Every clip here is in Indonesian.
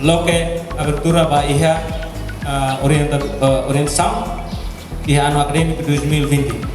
lo que abertura ba iha orientação iha ano acadêmico 2020.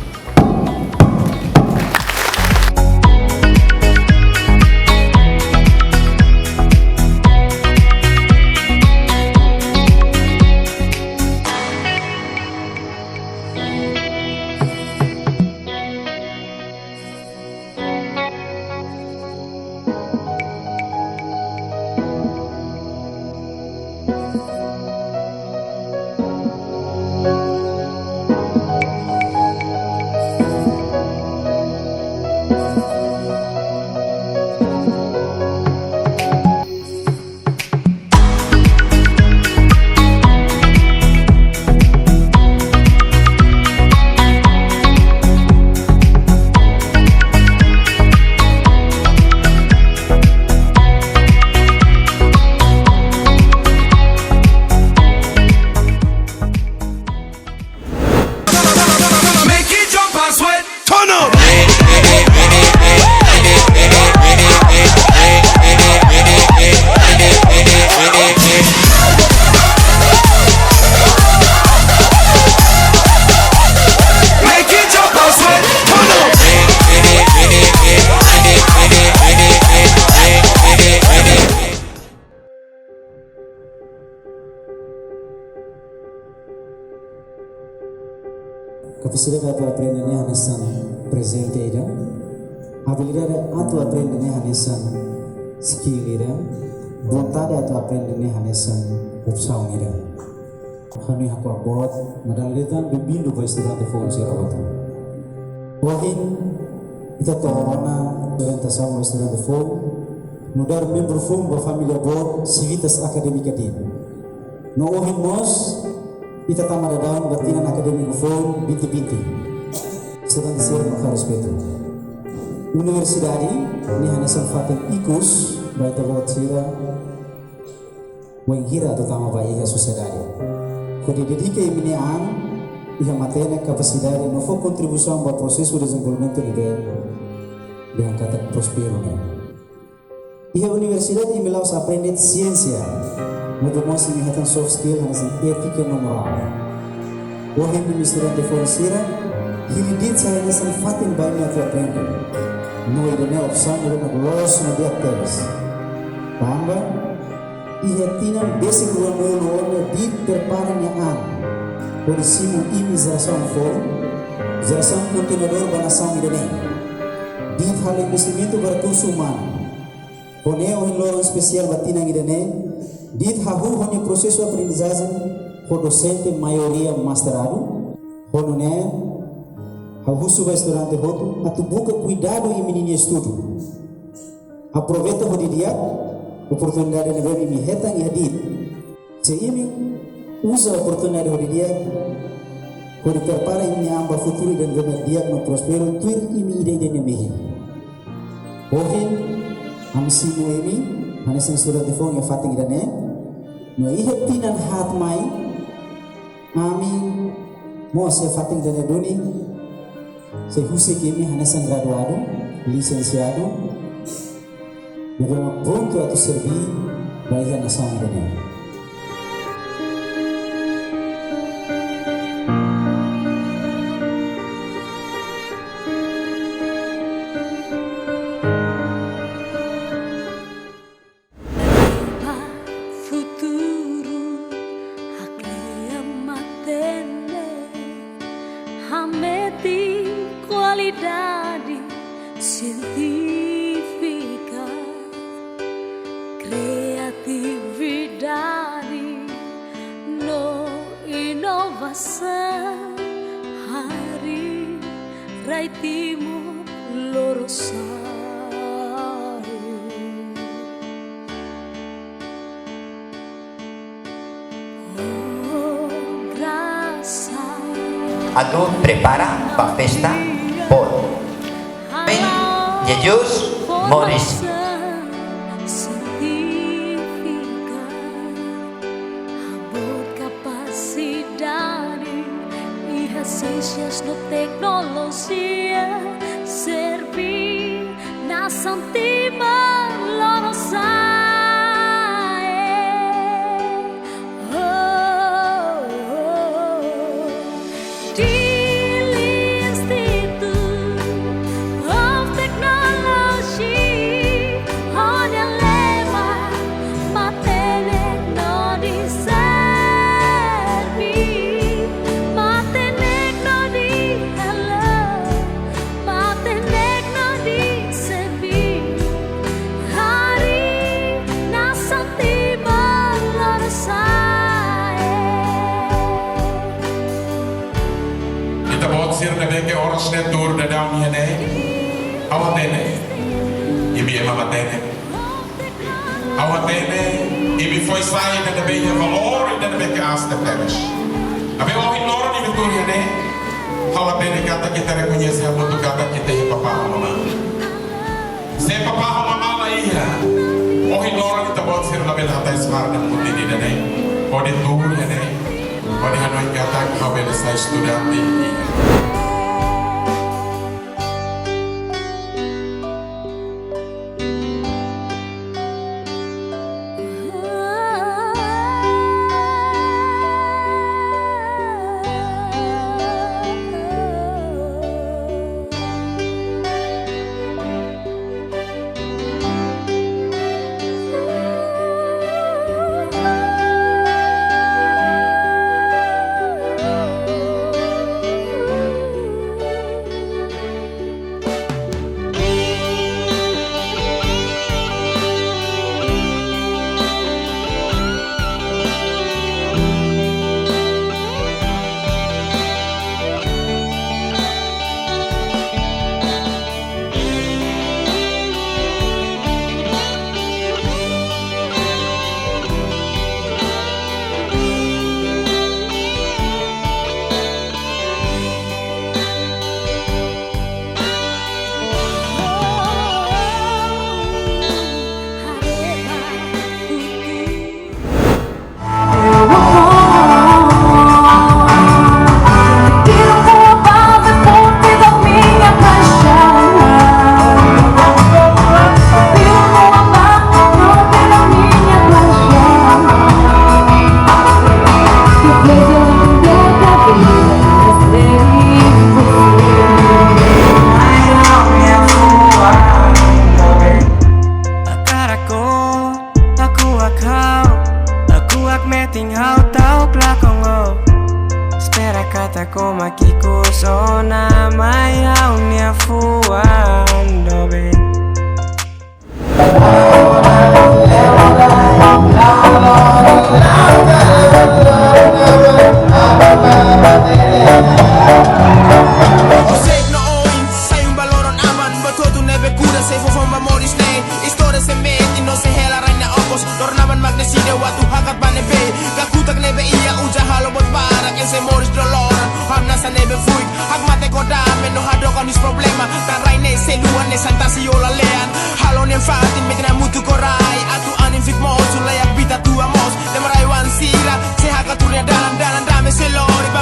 Capacidade atu aprenderne hanesan presente ida, habilidade atu aprenderne hanesan skill ida, vontade atu aprenderne hanesan opção ida. Kami aku abot madalitan bebindo ba estudante fon si rawatan. Wahin ita tawana orientação estudante fon, mudar membro fon ba família abot civitas akademika din. No wahin mos ita tamada daun batinan akademik fon binti-binti sedang disir maka respeto universidade ni hanesan fatin ikus baita bot sira wengira terutama bayi ka sociedade kodi dedike minian iha matene capacidade no fo contribuição para processo de desenvolvimento de kata prospero ne iha universidade imilau sa aprender ciência Mudamos meningkatkan soft skill hanesan etika no moral. Wahai estudante forensira, hilidit saya hanesan fatin banyak tu aprender. No idene opção de los no diacteres. Tambah, ia tinam basic ruang no dit perparanya an. Polisimu imi zarasan forum, zarasan continuador banasang idene. Dit hal investimento berkursus humano. Honeo lorong spesial batinang idene. Dit hahu hone processo de aprendizagem com docente maioria masterado, honone hahu suba estudante hotu atu buka cuidado e menino estudo. Aproveita o dia oportunidade de ver mi hetang e dit. Se imi usa oportunidade o dia por prepara imi amba futuro dan ver dia no prospero tuir imi ide de mehi. Hoje amsimu imi hanesan estudante fon yang fating idane no ihe tinan hat mai ami mo se fating dane duni se huse kemi hanesan graduado licenciado devemos pronto a tu servir bagi a nação dane. Qualidade científica, criatividade, no inovação, hari rai timur lorosario. Oh, graça. Atu prepara para festa por Jesus Morris. Ciências no tecnologia servir na santima lorosae. sir na beke oras na tour na down yan awatene ibi mamatene awatene ibi foi sai na dabe ya valor na dabe ka asta teres abe o ignoro ni tour yan awatene kata kita reconhece a muito kata kita e papa mama se papa mama la iya o ignoro ni tabot sir na bela ta smart na mundi ni na o de tour yan o de hanoi kata ka bela sa estudante Kataku makikusona mai haunia fuando ben problema tan raine se luan ne santa si ola lean halon en fatin metina mutu korai atu anin fik mo sulaya bita tu amos le marai wan sira se haka turnya dalan dalan dame se lori ba